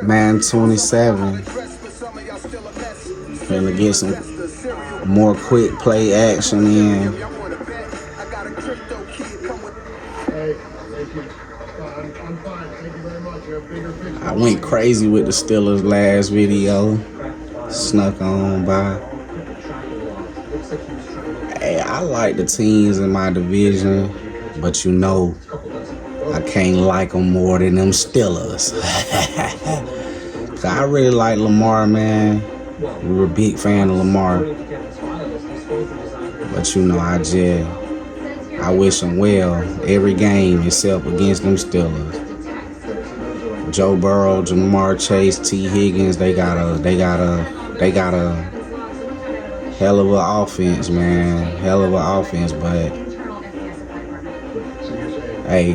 Man 27. Finna get some more quick play action in. I went crazy with the Steelers last video. Snuck on by. Hey, I like the teams in my division, but you know, I can't like them more than them Steelers. I really like Lamar, man. We were a big fan of Lamar. But you know, I wish him well every game except against them Steelers. Joe Burrow, Jamar Chase, T. Higgins, they got a hell of an offense, man. Hell of an offense, but hey,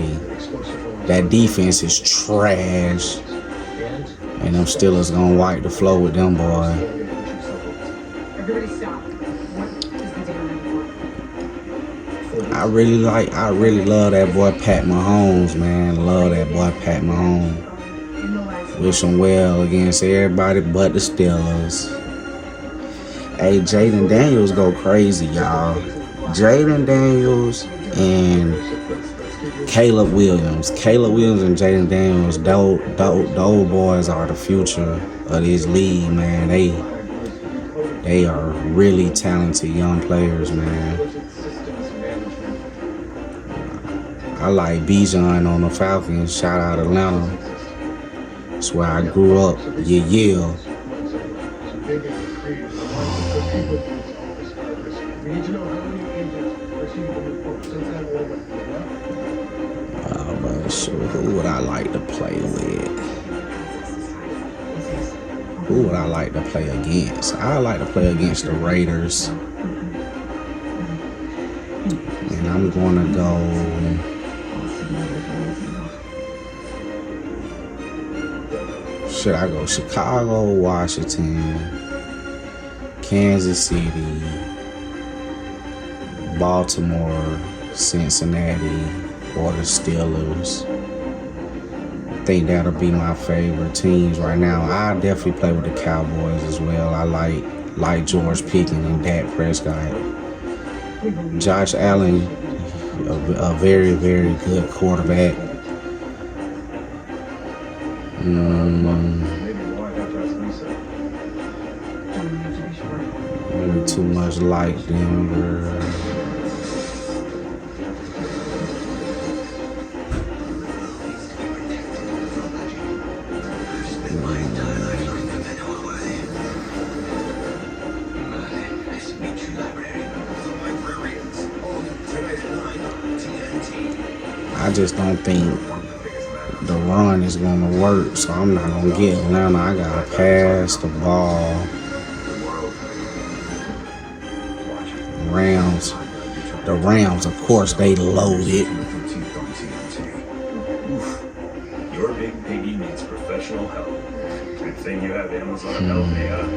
that defense is trash. And them Steelers gonna wipe the floor with them, boy. I really love that boy Pat Mahomes, man. Love that boy Pat Mahomes. Wish him well against everybody but the Steelers. Hey, Jaden Daniels go crazy, y'all. Jaden Daniels and Caleb Williams. Caleb Williams and Jaden Daniels, those boys are the future of this league, man. They are really talented young players, man. I like Bijan on the Falcons. Shout out Atlanta. That's where I grew up. Yeah. So who would I like to play with? Who would I like to play against? I like to play against the Raiders. And I'm going to go... Should I go Chicago, Washington, Kansas City, Baltimore, Cincinnati, or the Steelers? I think that'll be my favorite teams right now. I definitely play with the Cowboys as well. I like George Pickens and Dak Prescott. Josh Allen, a very, very good quarterback. Maybe too much like Denver. I just don't think the run is going to work, so I'm not going to get Atlanta. I got to pass the ball. The Rams, of course, they loaded. Your big piggy needs professional help. Good thing you have Amazon help me out.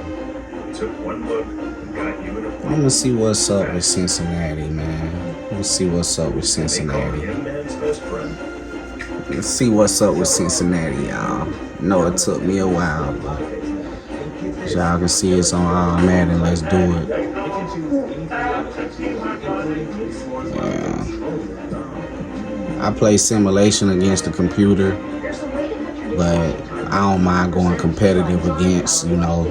Took one look and got you in a... I'm going to see what's up with Cincinnati, man. Let's see what's up with Cincinnati. Let's see what's up with Cincinnati, y'all. Know it took me a while, but as y'all can see, it's on Madden. Let's do it. Yeah. I play simulation against the computer, but I don't mind going competitive against, you know,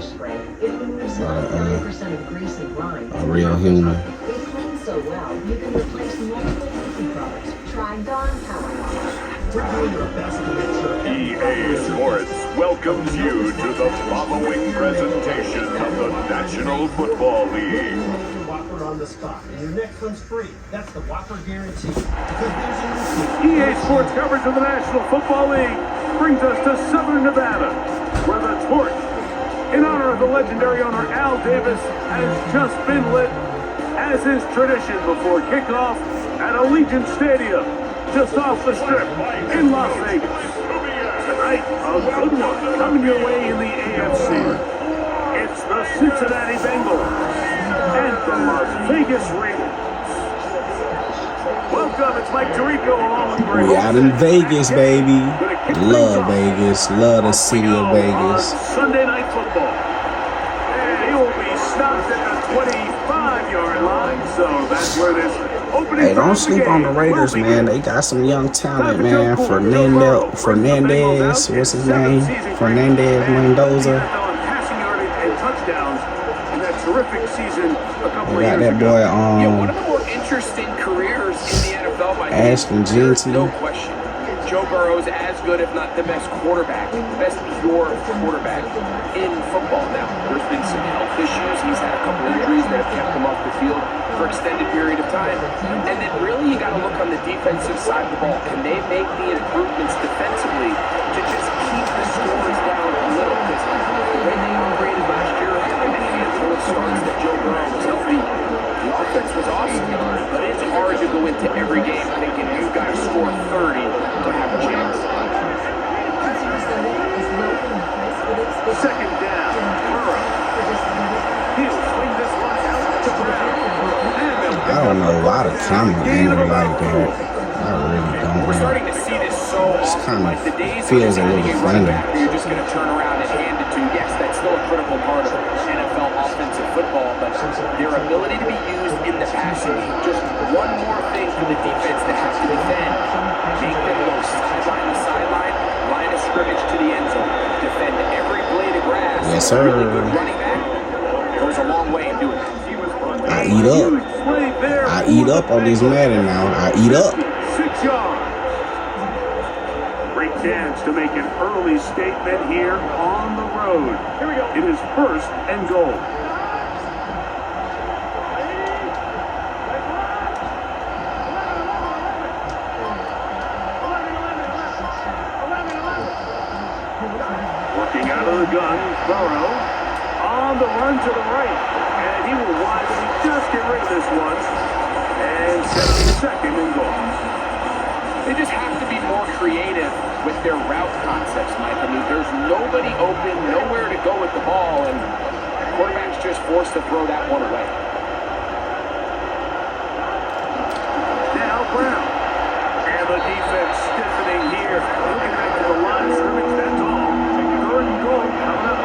a real human. EA Sports welcomes you to the following presentation of the National Football League. On the spot. Your next one's free. That's the Whopper guarantee. EA Sports coverage of the National Football League brings us to Southern Nevada, where the torch, in honor of the legendary owner Al Davis, has just been lit, as is tradition before kickoff at Allegiant Stadium, just off the Strip in Las Vegas. Tonight, a good one coming your way in the AFC. It's the Cincinnati Bengals and the Las Vegas Raiders. Welcome, it's Mike Tirico along with We out in Vegas, baby. kick things Love off. Vegas. Love the city of On Vegas. Sunday Night Football. And he will be stopped at the 25-yard line, so that's where this opening Hey, don't drive sleep on the game Raiders, will man. begin. They got some young talent, Time to man. Joe Cool. Joe Burrow brings the Bengals Fernandez, out what's in his seventh name? season Fernandez and Mendoza. NFL in passing yardage and touchdowns in that terrific season a couple They of got years that ago. boy Yeah, one of the more interesting careers in the NFL by Ashton there's Jeanty. no question. Joe Burrow's as good, if not the best quarterback, the best pure quarterback in football now. There's been some health issues. He's had a couple injuries that have kept him off the field for extended period of time. And then really you got to look on the defensive side of the ball. Can they make the improvements defensively to just keep the scores down a little? Because the way they operated last year and the handful of starts that Joe Burrow was healthy, the offense was awesome. But it's hard to go into every game thinking you've got to score 30 to have a chance. Second down, Burrow. He'll swing this one out to Brown. And they'll pick I don't up know why the camera gain of angle like about that. 4. I really don't We're know. starting to see this so It's often. kind of Like the days feels of a having little a running funny. back who you're just going to turn around and hand it to. Yes, that's still a critical part of NFL offensive football, but their ability to be used in the passing game, just one more thing for the defense to have to defend. Make them go sideline to sideline, line of scrimmage to the end zone. Defend every blade of grass. Yes, sir. Really good running back goes a long way in doing it. I eat up. I eat up on this Madden now. I eat up. 6 yards. Great chance to make an early statement here on the road. Here we go. It is first and goal. Working out of the gun, Burrow on the run to the right. And he will wide, but he just get rid of this one. And set up second and goal. They just have to be more creative with their route concepts, Mike. I mean, there's nobody open, nowhere to go with the ball, and the quarterback's just forced to throw that one away. Now Brown. And the defense stiffening here. Looking back to the line of scrimmage, that's all. Third and goal coming up.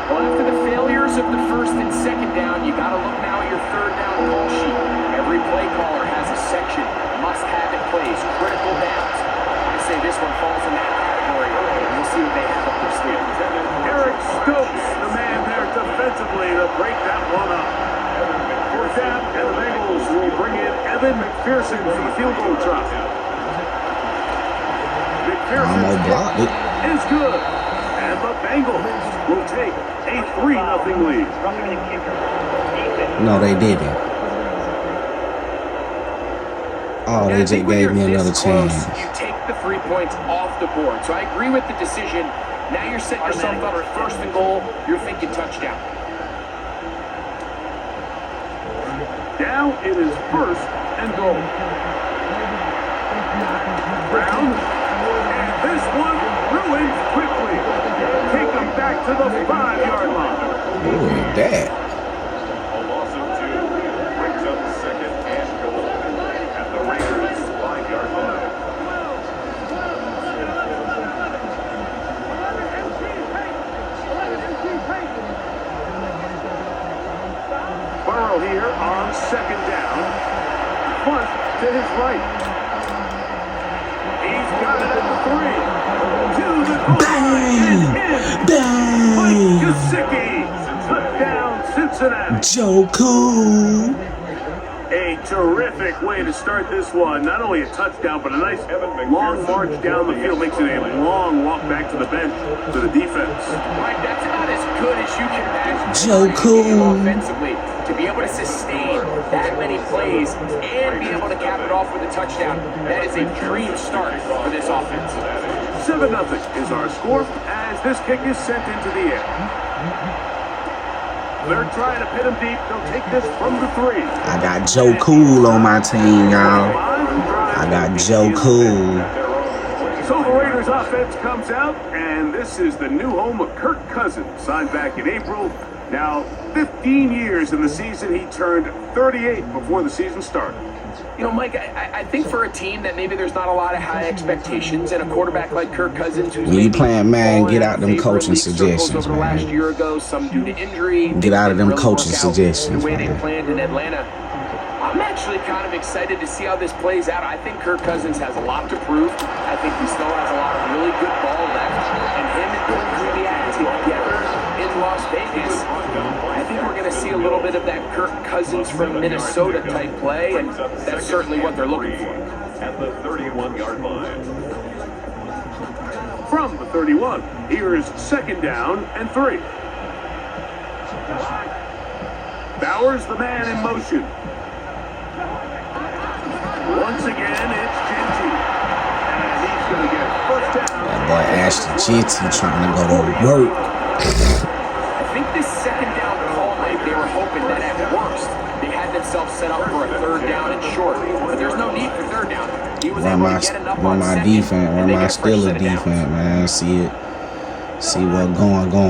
Well, after the failures of the first and second down, you got to look now at your third down call sheet. Every play caller has a section, must-have-it plays, critical downs. I say this one falls in that category. We'll see what they have up their sleeve. Eric Stokes, the man there defensively to break that one up. Fourth down, and the Bengals will bring in Evan McPherson for the field goal try. McPherson Almost blocked it. is good. And the Bengals will take a 3-0 lead. No, they didn't. Oh, they And I just think when gave you're me another this close, chance. you take the 3 points off the board. So I agree with the decision. Now you're setting yourself up for first and goal. You're thinking touchdown. Now it is first and goal. Brown. And this one ruined quickly. Take them back to the 5-yard line. Who is that? A loss of 2 brings up second and goal at the Raiders' 5-yard line. Burrow here on second down. Punt to his right. He's got it at the 3. To the goal line and in. Mike Dang! Gesicki. Touchdown, Cincinnati. Joe Cool. A terrific way to start this one. Not only a touchdown, but a nice long march down the field. Makes it a long walk back to the bench to the defense. Mike, that's about as good as you can imagine. Joe Cool. Offensively, to be able to sustain that many plays and be able to cap it off with a touchdown, that is a dream start for this offense. 7-0 is our score as this kick is sent into the air. They're trying to pit him deep. They'll take this from the 3. I got Joe Cool on my team, y'all. I got Joe Cool. So the Raiders offense comes out, and this is the new home of Kirk Cousins, signed back in April. Now, 15 years in the season, he turned 38 before the season started. You know, Mike, I think for a team that maybe there's not a lot of high expectations and a quarterback like Kirk Cousins who's When you playing Madden, get out them coaching suggestions, over the last man. year ago, some due to injury. Get out of them really coaching work out suggestions, the way they man. planned in Atlanta. I'm actually kind of excited to see how this plays out. I think Kirk Cousins has a lot to prove. I think he still has a lot of really good ball left. And him and Kubiak together in Las Vegas, I think we're going to see a little bit of that Kirk Cousins from Minnesota type play, and that's certainly what they're looking for. At the 31-yard line. From the 31, here's 2nd down and 3. Bowers, the man in motion. Once again, it's Genty. And he's going to get 1st down. That boy Ashton Genty trying to go to work. I think this 2nd down call, Mike, they were hoping that at worst, they had themselves set up for a 3rd down and short. But there's no need for 3rd down. He was able to get enough on second, defense, run and they my get a fresh Steelers set of downs. defense, man. See what going. He's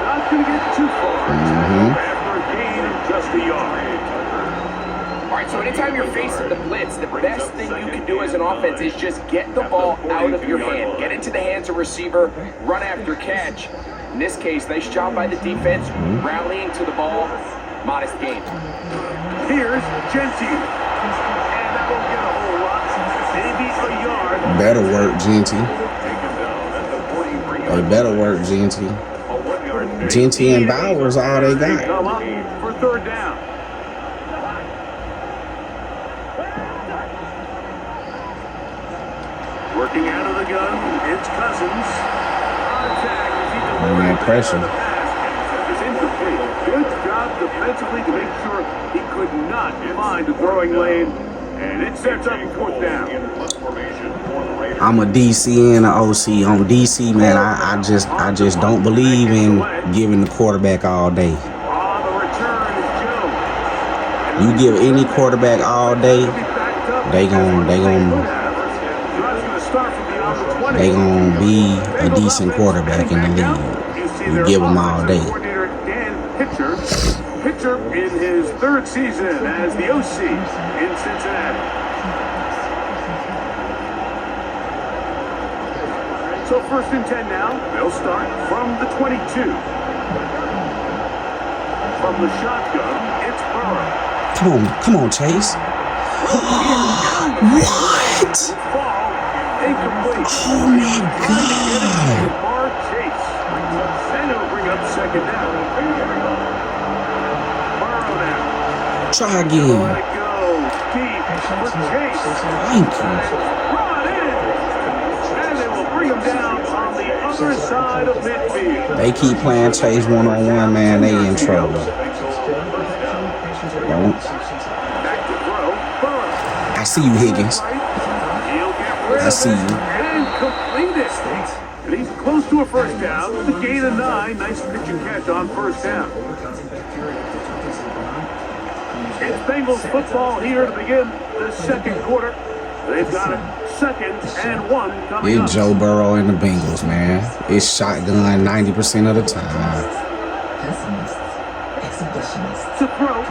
not going to get too far. After a gain of just a yard. All right, so anytime you're facing the blitz, the best thing you can do as an offense is just get the ball out of your hand. Get into the hands of receiver, run after catch. In this case, nice job by the defense, rallying to the ball. Modest gain. Here's Genty. And that won't get a whole lot. Maybe a yard. Better work, Genty. They better work, Genty. Genty and Bowers all they got. Come up for 3rd down. Working out of the gun, it's Cousins. Contact as he delivers pressure. the pass. It's incomplete. Good job defensively to make sure he could not find a throwing lane. And it sets up 4th down. I'm a DC and an OC. On DC, man, I just don't believe in giving the quarterback all day. On the return is Joe. You give any quarterback all day, they gon' be a decent quarterback in the league. You give them all day. Pitcher in his 3rd season as the OC in Cincinnati. So 1st and 10 now. They'll start from the 22. From the shotgun, it's Burrow. Come on, Chase. What? Ball incomplete. Oh my God. Chase. And it'll bring up 2nd down. Burrow now. Try again. Let it go. Deep for Chase. Thank you. Run in. And they will bring him down on the other side of midfield. They keep playing Chase one-on-one, man. They in trouble. Don't. Back to throw. Burrow. I see you, Higgins. He'll get rid I of see it you. and complete it. And he's close to a 1st down with a gain of 9. Nice pitch and catch on 1st down. It's Bengals football here to begin the 2nd quarter. They've got it 2nd and 1 coming up. It's Joe Burrow and the Bengals, man. It's shotgun 90% of the time. To throw is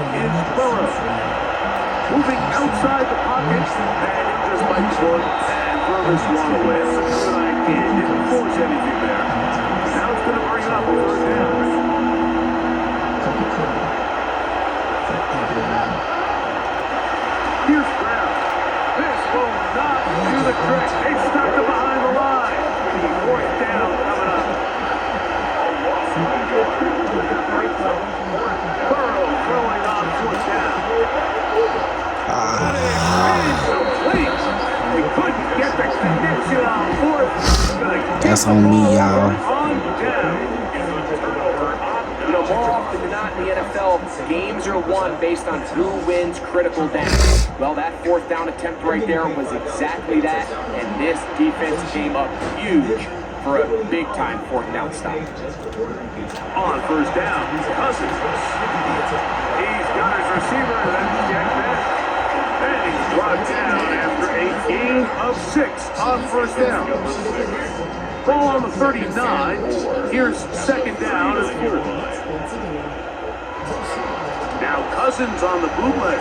Burrow. Moving outside the pocket, and he just bites one and throw this one away. He didn't force anything there. Now it's going to bring up 1st down. Here's Brown. This will not do the trick. They stuck him behind the line. 4th down coming up. Burrow throwing on 4th down. They couldn't get the connection on 4th. That's on me, y'all. On down. You know, more often than not in the NFL, games are won based on who wins critical downs. Well, that 4th down attempt right there was exactly that, and this defense came up huge for a big-time 4th down stop. On 1st down, Cousins. He's got his receiver, and that's Jack Bennett. And he's brought down after after a gain of 6 on first down. Ball on the 39. Here's second down and 4. Now Cousins on the bootleg.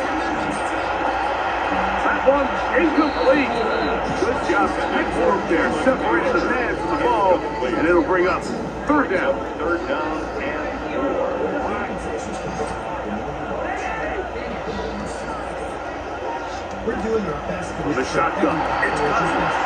That one incomplete. Good job. Excellent there. Separated the man from the ball, and it'll bring up third down. Third down and 4. We're doing our best to With a shotgun, it's Cousins.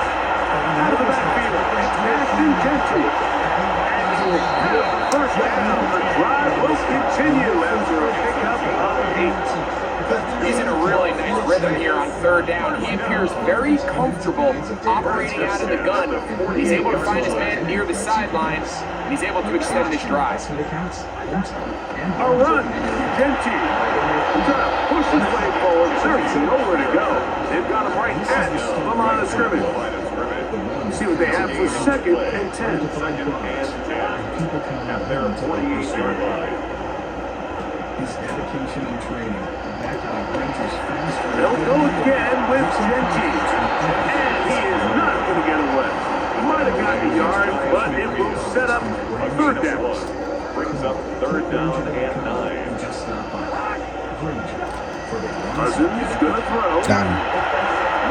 Out of the backfield, it's Ashton Gentry. And he will have first down. The drive will continue after a pickup of 8. He's in a really nice rhythm here on third down. He appears very comfortable operating out of the gun. He's able to find his man near the sideline, and he's able to extend this drive. A run, Gentry. He's trying to push his way forward. There's nowhere to go. They've got him right at the line of scrimmage. See what they have for second and 10. Second and 10 at their 48-yard line. His dedication and training, backed by Rangers' fast. They'll go again with Gentry. And he is not going to get away. He might have gotten a yard, but it will set up third down. Brings up third down and 9. Just stop by. Granger for the Cousins going to throw. Got him.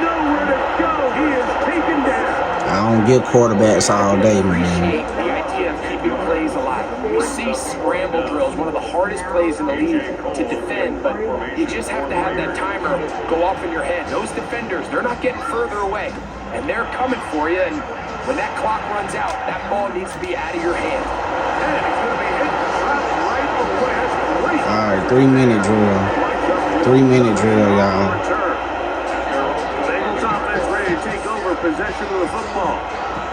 Nowhere to go. He is taken down. I don't get quarterbacks all day, man. Appreciate the idea of keeping plays alive. We see scramble drills, one of the hardest plays in the league to defend, but you just have to have that timer go off in your head. Those defenders, they're not getting further away, and they're coming for you, and when that clock runs out, that ball needs to be out of your hand. And he's going to be hit. Trapped right away. That's great. All right, 3-minute drill. 3-minute drill, y'all. Bengals offense ready to take over possession of the football.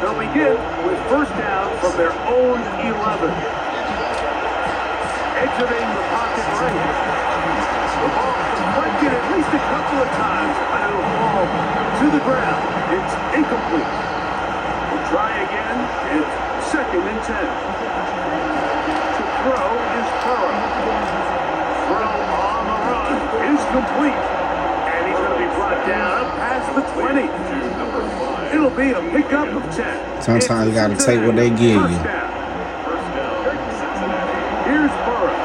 They'll begin with first down from their own 11. Exiting the pocket right. The ball deflected at least a couple of times, but it'll fall to the ground. It's incomplete. We'll try again. It's second and 10. To throw is Burrow. Throw on the run is complete. And he's going to be brought down past the 20. It'll be a pickup of 10. Sometimes you got to take what they give you. Here's Burrow.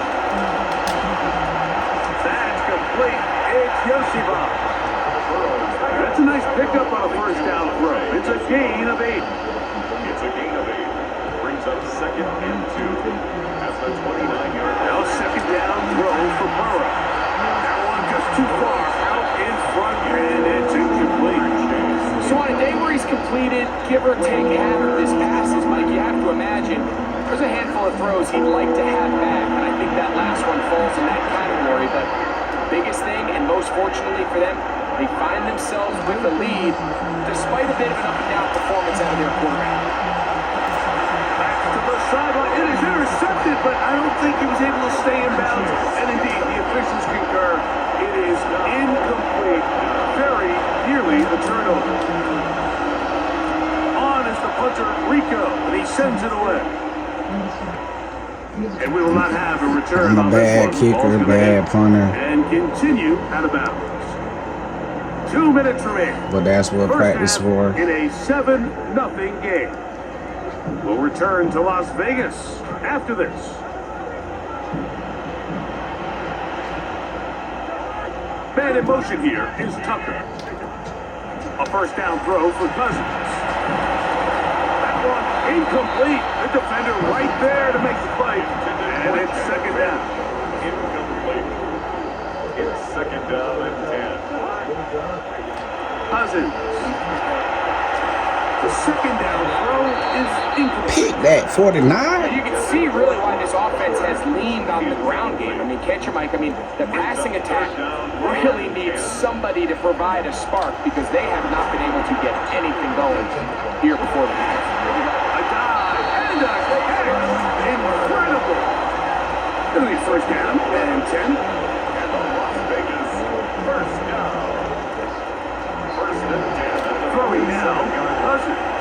That's complete. It's Yoshiba. That's a nice pickup on a first down throw. It's a gain of 8. It's a gain of 8. Brings up second and 2 at the 29-yard line. Now second down throw for Burrow. That one just too far out in front, and it's incomplete. So on a day where he's completed, give or take half of his passes, Mike, you have to imagine there's a handful of throws he'd like to have back, and I think that last one falls in that category. But the biggest thing, and most fortunately for them, they find themselves with a lead despite a bit of an up-and-down performance out of their quarterback. Back to the sideline. It is intercepted, but I don't think he was able to stay in bounds. And indeed, the officials concur. It is incomplete. Very nearly a turnover. On is the punter, Rico, and he sends it away. And we will not have a return I'm a on this bad one. kicker, Ball's bad punter. and continue out of bounds. 2 minutes remaining. But that's what First practice half for. in a 7-0 game. We'll return to Las Vegas after this. Man in motion here is Tucker. A first down throw for Cousins. That one incomplete. The defender right there to make the play. And it's second down. Incomplete. It's second down and 10. Cousins. The second down throw is incomplete. Pick that, 49? You can see really why this offense has leaned on the ground game. I mean, can't you, Mike? I mean, the passing attack really needs somebody to provide a spark because they have not been able to get anything going here before the half. A dive and a catch. Incredible. It'll be first down and 10. And the Las Vegas first down. First and 10. Throwing now, Cousins.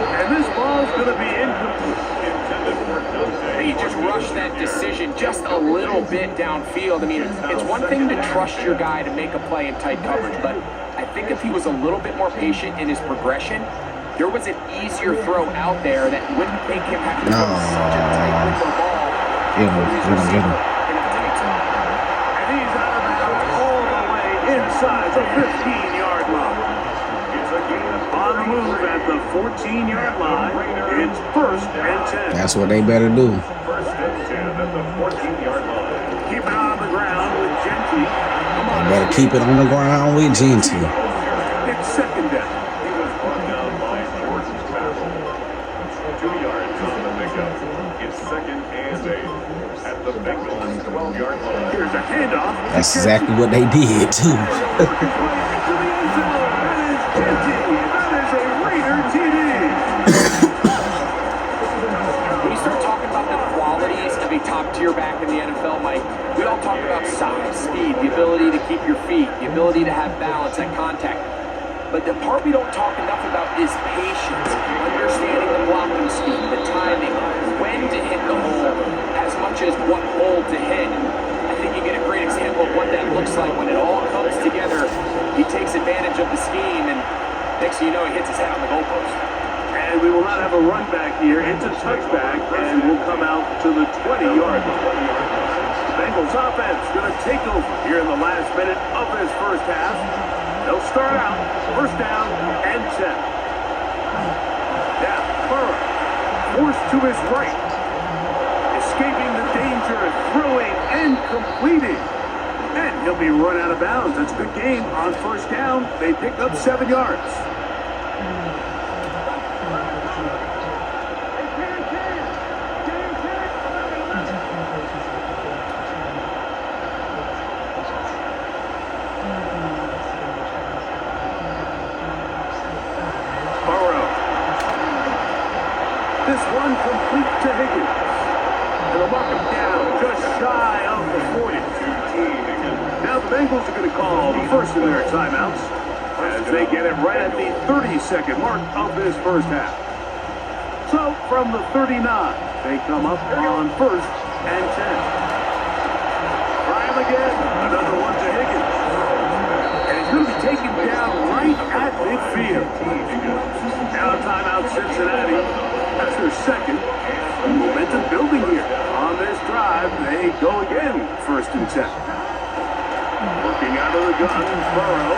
And this ball's going to be incomplete. Intended for Dante. He just rushed that decision just a little bit downfield. I mean, it's one thing to trust your guy to make a play in tight coverage, but I think if he was a little bit more patient in his progression, there was an easier throw out there that wouldn't make him have to throw such a tight window ball. Get him. And he's out of bounds all the way inside the 15-yard line. On the move at the 14-yard line, it's 1st and 10. That's what they better do. 1st and 10 at the 14-yard line. Keep it on the ground with Genty. They better keep it on the ground with Genty. It's 2nd down. He was brought down by Jordan Battle. 2 yards on the pickup. It's 2nd and 8 at the Bengals 12-yard line. Here's a handoff. That's exactly what they did, too. Into the end zone. That is Genty. That is a Raider TD. When you start talking about the qualities of a top-tier back in the NFL, Mike, we all talk about size, speed, the ability to keep your feet, the ability to have balance at contact. But the part we don't talk enough about is patience, understanding the blocking speed, the timing, when to hit the hole, as much as what hole to hit. I think you get a great example of what that looks like when it all comes together. He takes advantage of the scheme, and next thing you know, he hits his head on the goalpost. And we will not have a run back here. It's a touchback, and we'll come out to the 20-yard line. Bengals offense going to take over here in the last minute of this first half. They'll start out 1st down and 10. Now, Burrow forced to his right, escaping the danger, throwing and completing. And he'll be run out of bounds. That's a good game on 1st down. They picked up 7 yards. This one complete to Higgins. And they'll mark him down just shy of the 40. Now the Bengals are going to call the first of their timeouts as they get it right at the 30-second mark of this first half. So from the 39, they come up on 1st and 10. Try him again. Another one to Higgins. And he's going to be taken down right at midfield. Now timeout Cincinnati. That's their second. Momentum building here. On this drive, they go again, 1st and 10. Working out of the gun, Burrow.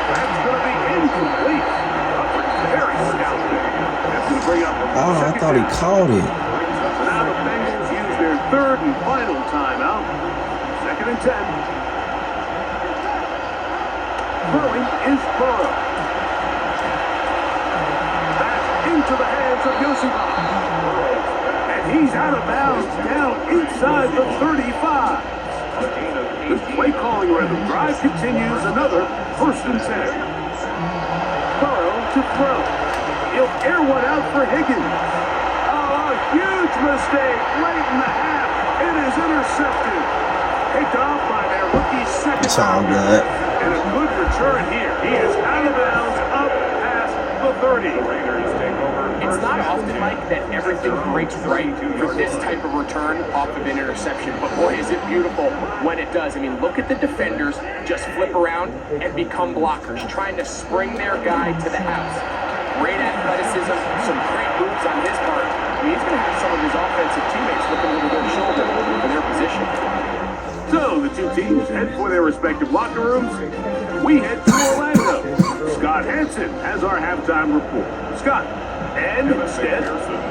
That's going to be incomplete. Very scouting. That's going to bring up Oh, I thought he caught it. So now the Bengals use their 3rd and final timeout. 2nd and 10. Throwing is Burrow. Into the hands of Yosima. And he's out of bounds down inside the 35. This play calling rhythm drive continues. Another 1st and 10. Burrow to throw. He'll air one out for Higgins. Oh, a huge mistake late in the half. It is intercepted. Picked off by their rookie second. It's all good. And a good return here. He is out of bounds up past the 30. It's not often, Mike, that everything breaks right for this type of return off of an interception. But boy, is it beautiful when it does. I mean, look at the defenders just flip around and become blockers, trying to spring their guy to the house. Great athleticism, some great moves on his part. I mean, he's going to have some of his offensive teammates looking over their shoulder for their position. So the two teams head for their respective locker rooms. We head to Orlando. Scott Hansen has our halftime report. Scott. And instead,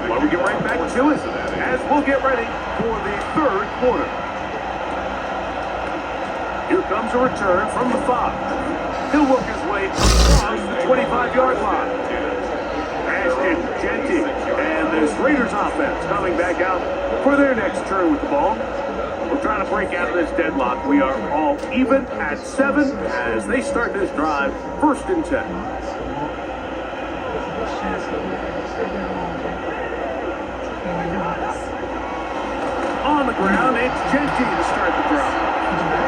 why don't we get right back to it as we'll get ready for the 3rd quarter. Here comes a return from the 5. He'll work his way across the 25-yard line. Ashton Genty and this Raiders offense coming back out for their next turn with the ball. We're trying to break out of this deadlock. We are all even at 7 as they start this drive, 1st and 10. On the ground, it's Genty to start the drive.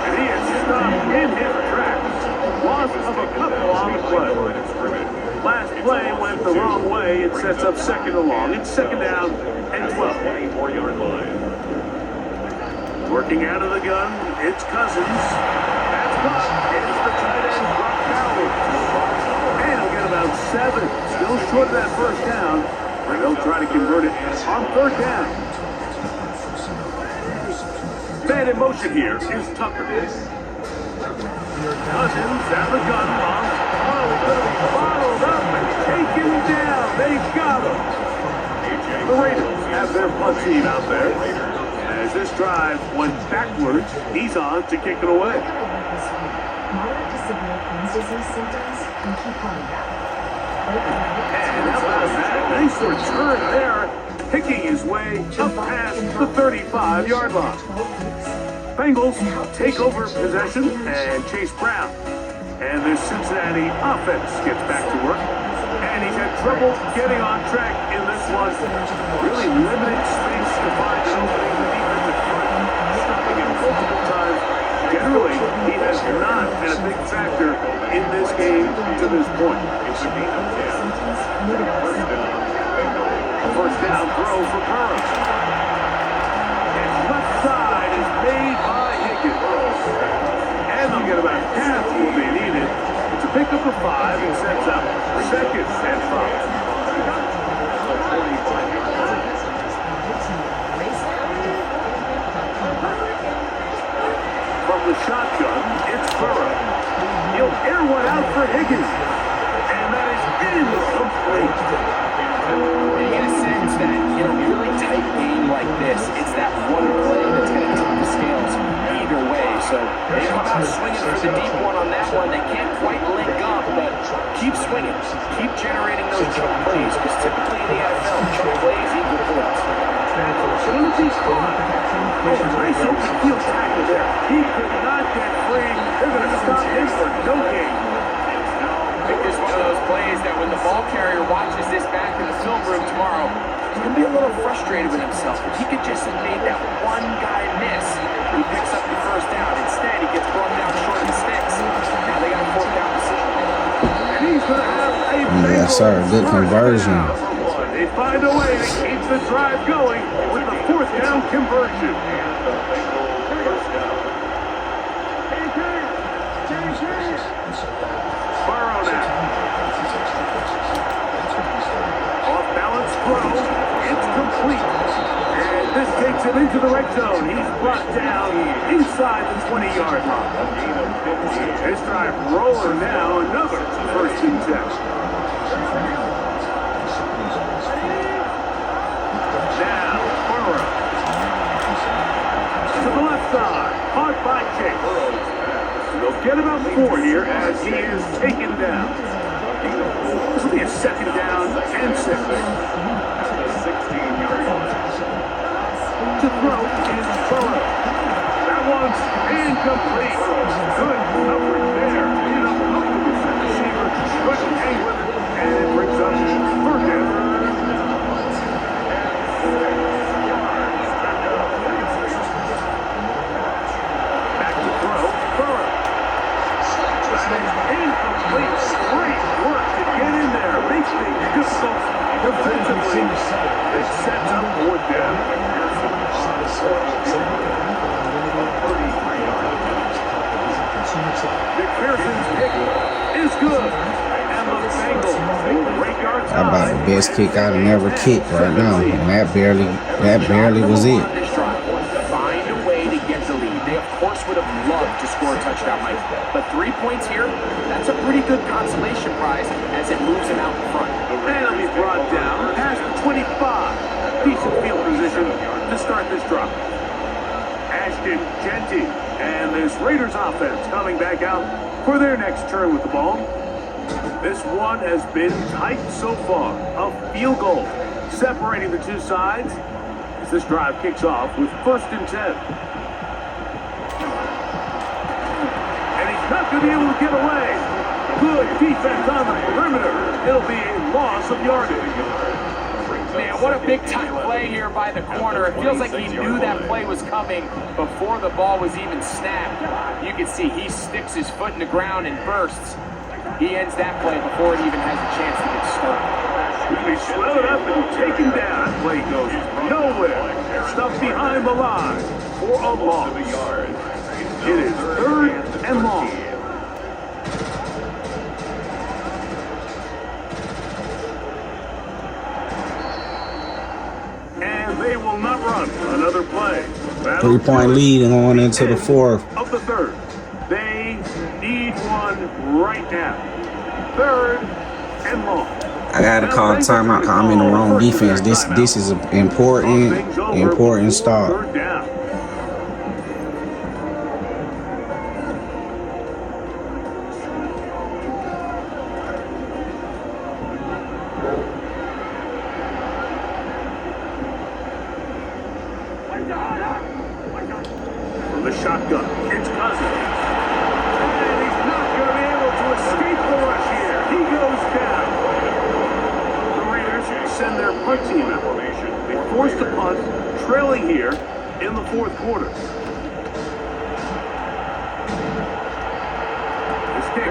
And he is stopped in his tracks. Loss of a couple on the play. Last play went the wrong way. It sets up 2nd and long. It's 2nd down and 12. 24-yard line. Working out of the gun, it's Cousins. That's caught. It's the tight end, Brock Bowers. And he'll get about 7. Still short of that first down. And they'll try to convert it on third down. Man in motion here is Tucker. Cousins at the gun line. Oh, he's going to be bottled up and taken down. They got him. The Raiders have their punt team out there. As this drive went backwards, he's on to kick it away. Moderate to severe Crohn's disease symptoms and keep calling back. And how about that? Nice return there, picking his way up past the 35-yard line. Bengals take over possession and Chase Brown. And this Cincinnati offense gets back to work. And he's had trouble getting on track in this one. Really limited space to find an opening. The defensive front stopping him multiple times. Generally, he has not been a big factor in this game to this point. It's a first down throw for Burrow. His left side is made by Higgins. And they'll get about half will be needed to pick up the 5 and sets up second and 5. From the shotgun, it's Burrow. He'll air one out for Higgins. And that is incomplete. You get a sense that in a really tight game like this, it's that one play that's going to tip the scales either way. So they come out swinging for the deep one on that one. They can't quite link up, but keep swinging. Keep generating those choke plays, because typically in the NFL, choke plays equal points. Soon as he's caught. Oh, nice open field tackle there. He could not get free. They're going to stop him for no gain. I think this is one of those plays that when the ball carrier watches this back in the film room tomorrow, he's going to be a little frustrated with himself. If he could just have made that one guy miss, he picks up the first down. Instead, he gets brought down short of the sticks. Now they got a fourth down decision. And he's going to have a Yes, sir. Good conversion. They find a way to keep the drive going with the fourth down conversion. Burrow now. Off balance throw. It's complete. And this takes him into the red zone. He's brought down inside the 20-yard line. This drive rolling now. Another first and 10. Now, Burrow. To the left side. Caught by Chase. They'll get about 4 here as he is taken down. This will be a second down and 6. To throw is Burrow. That one's incomplete. Good coverage there. In a post. Receiver couldn't hang with it. And it brings up third down. Back to throw. Burrow. Incomplete. Great work to get in there. Makes things difficult defensively. It sets up fourth down. McPherson's pick is good. And the Bengals break our tie. How about the best kick I've ever kicked right now? And that barely was it. Find a way to get the lead. They, of course, would have loved to score a touchdown, Mike. But 3 points here, that's a pretty good consolation prize as it moves them out in front. And he'll be brought down past the 25. Decent field position to start this drive. Ashton Genty and this Raiders offense coming back out for their next turn with the ball. This one has been tight so far. A field goal separating the two sides as this drive kicks off with first and 10. And he's not going to be able to get away. Good defense on the perimeter. It'll be a loss of yardage. Man, what a big-time play here by the corner. It feels like he knew that play was coming before the ball was even snapped. You can see he sticks his foot in the ground and bursts. He ends that play before it even has a chance to get started. He'll be slowed up and taken down. Play goes nowhere. Stuck behind the line for a loss. It is third and long. And they will not run another play. 3-point lead going into the fourth. Of the third. They need one right now. Third and long. I gotta call timeout because I'm in the wrong defense. This is an important stop. Third down. From the shotgun, it's Cousins. And he's not going to be able to escape the rush here. He goes down. The Raiders send their punt team out. They forced a punt, trailing here in the fourth quarter. This kick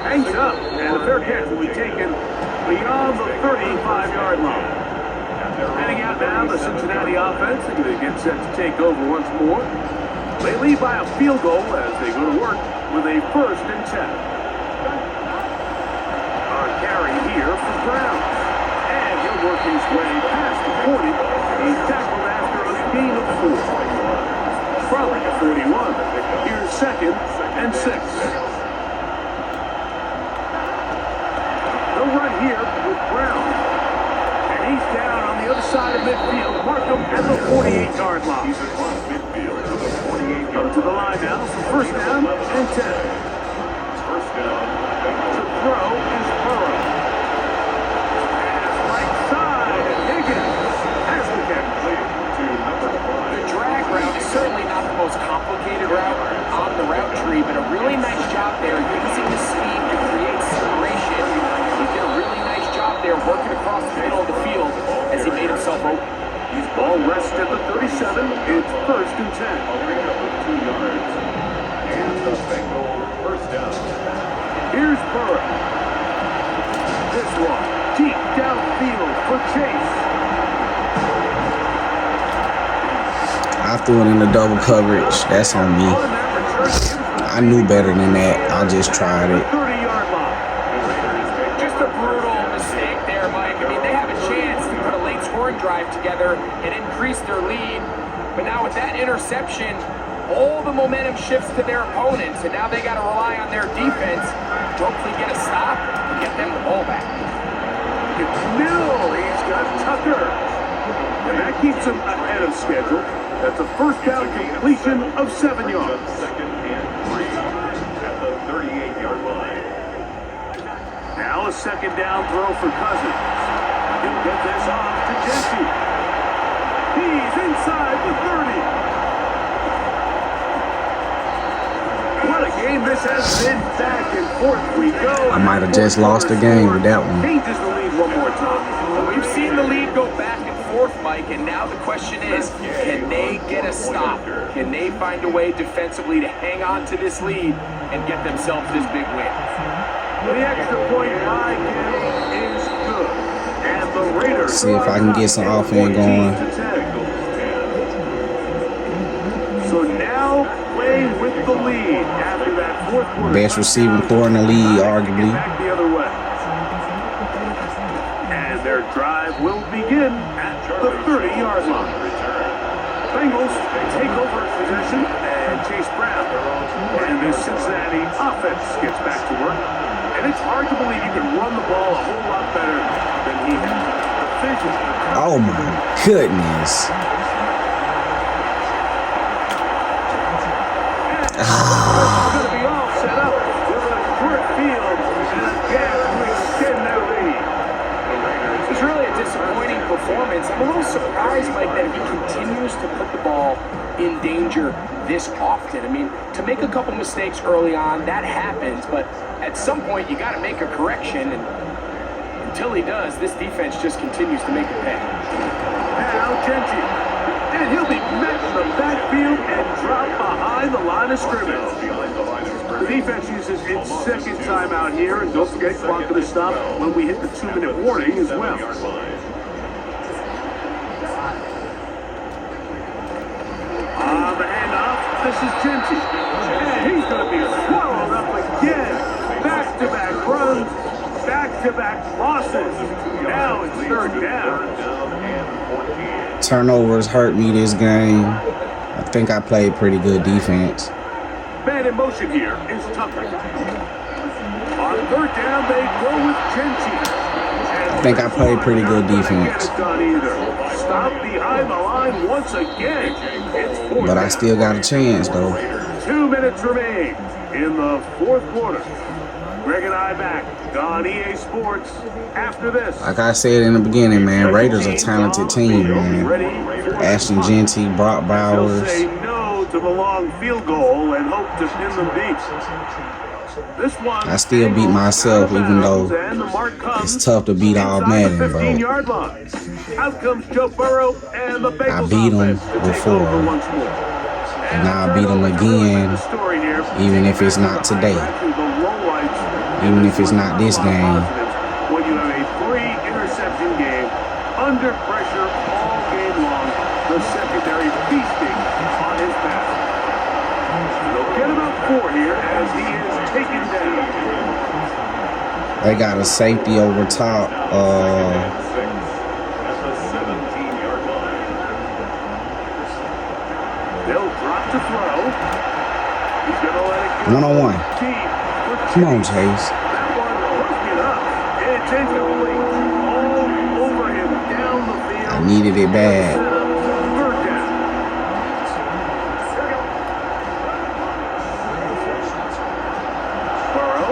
hangs up, and a fair catch will be taken beyond the 35-yard line. Heading out now, the Cincinnati offense, and they get set to take over once more. They lead by a field goal as they go to work with a 1st and 10. A carry here for Brown. And he'll work his way past the 40. He's tackled after a gain of 4. From the 41. Here's 2nd and 6. They'll run here with Brown. And he's down on the other side of midfield. Markham at the 48-yard line. He's across midfield to the 48. Up to the line now for 1st down and 10. 1st down. To throw is Burrow. And right side, Higgins has the catch. To number 5. The drag route is certainly not the most complicated route on the route tree, but a really nice job there using the speed to create separation. He did a really nice job there working across the middle of the field as he made himself open. He's ball rest at the 37. It's 1st and 10. Already up with 2 yards. And the Bengals 1st down. Here's Burrow. This one deep downfield for Chase. I threw it in the double coverage. That's on me. I knew better than that. I just tried it. 30-yard line. Just a brutal mistake there, Mike. I mean, they have a chance to put a late scoring drive together and increase their lead. But now with that interception, all the momentum shifts to their opponents, and now they got to rely on their defense to hopefully get a stop and get them the ball back. It's Mill. He's got Tucker. And that keeps him ahead of schedule. That's a 1st down completion of 7 yards. 2nd and 3 at the 38-yard line. Now a 2nd down throw for Cousins. He'll get this off to Jesse. He's inside the 30. What a game this has been. Back and forth we go. I might have just lost the game with that one. Changes the lead one more time. We've seen the lead go back and forth, Mike, and now the question is, can they get a stop? Can they find a way defensively to hang on to this lead and get themselves this big win? The extra point by is good. And the Raiders See if I can get some offense going. So now playing with the lead after that 4th quarter. Best receiving corps in the league, arguably. Back the other way. And their drive will begin at the 30-yard line. Bengals take over possession and Chase Brown. And the Cincinnati offense gets back to work. And it's hard to believe you can run the ball a whole lot better than he has. Vision. Oh my goodness. It's going to be all set up with a short field and a gap to extend that lead. It's really a disappointing performance. I'm a little surprised, Mike, that he continues to put the ball in danger this often. I mean, to make a couple mistakes early on, that happens, but at some point you got to make a correction, and until he does, this defense just continues to make it pay. Now Genty, and he'll be met in the backfield and dropped behind the line of scrimmage. The defense uses its 2nd timeout here, and don't forget clock going to stop when we hit the 2-minute warning as well. The handoff This is Genty. And he's going to be swallowed up again. Back-to-back runs, back-to-back losses. Now it's third down. Turnovers hurt me this game. I think I played pretty good defense. Man in motion here is Tucker. On third down, they go with Genty. I think I played pretty good defense. Stop behind the line once again. But I still got a chance, though. 2 minutes remain in the fourth quarter. Greg and I back on EA Sports after this. Like I said in the beginning, man, Raiders are a talented team, man. Ashton Genty, Brock Bowers. Say no to the long field goal and hope to pin them deep. This one, I still beat myself, even though it's tough to beat all Madden, bro. Out comes Joe Burrow and the Bengals. I beat him before, and I'll beat him again, even if it's not today, even if it's not this game. When you have a 3-interception game, under pressure all game long, the secondary feasting on his pass. They'll get about 4 here as he is taken down. They got a safety over top. They'll drop to throw. He's going to let it go. One-on-one. Come on, Chase. That one broken up. It's incomplete. All over him down the field. I needed it bad. Third down. Burrow.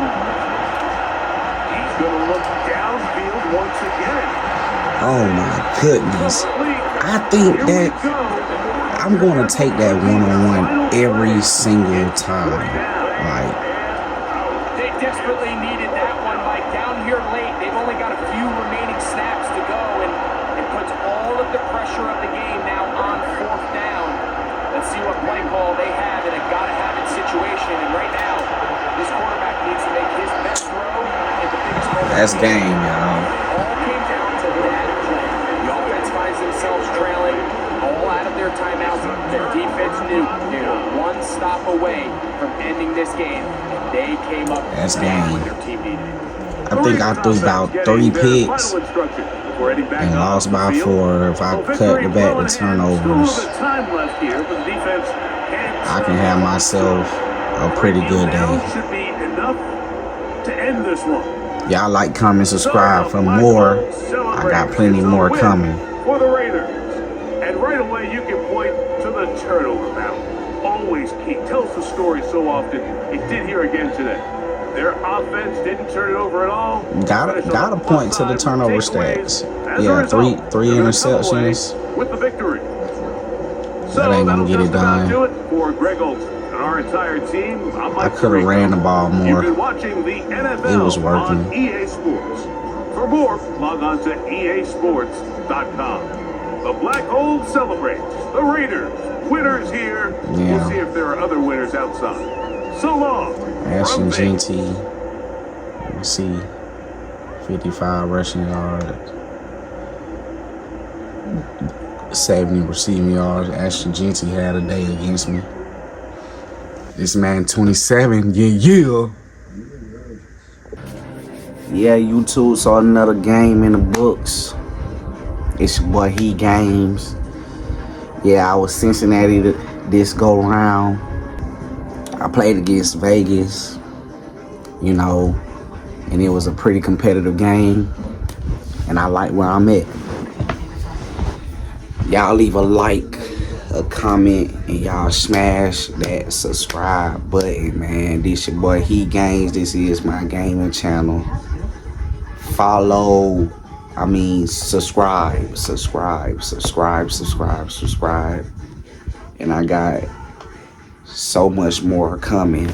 He's going to look downfield once again. Oh my goodness. I think that I'm going to take that one-on-one every single time. Like, They desperately needed that one, Mike. Down here late, they've only got a few remaining snaps to go, and it puts all of the pressure of the game now on fourth down. Let's see what play call they have in a gotta-have-it situation. And right now, this quarterback needs to make his best throw at the biggest moment. that's game, y'all. It all came down to that play. The offense finds themselves trailing, all out of their timeouts. Their defense knew they were one stop away from ending this game, and they came up That's with game. what their team needed. I think I threw about 3 picks and lost by 4. If I cut the back the turnovers, I can have myself a pretty good day. Should be enough to end this one. Y'all like, comment, subscribe for more. I got plenty more coming. For the Raiders. And right away you can point to the turnover battle. Always key. Tells the story so often. It did here again today. Their offense didn't turn it over at all. Got a point to the turnover stats. Yeah, three interceptions. With the victory. That ain't gonna get it done. Do it for Greg Olson and our entire team. I could have ran the ball more. You've been watching the NFL It was working. on EA Sports. For more, log on to EASports.com. The Black Hole celebrates. The Raiders, winners here. Yeah. We'll see if there are other winners outside. So long. Ashton from Vegas. Genty. Let's see. 55 rushing yards. 70 receiving yards. Ashton Genty had a day against me. This man 27. Yeah. Yeah, YouTube saw another game in the books. It's your boy HEjuniorGames. Yeah, I was Cincinnati this go round. I played against Vegas, you know, and it was a pretty competitive game. And I like where I'm at. Y'all leave a like, a comment, and y'all smash that subscribe button, man. This your boy HEjuniorGames. This is my gaming channel. Follow, subscribe. And I got so much more coming.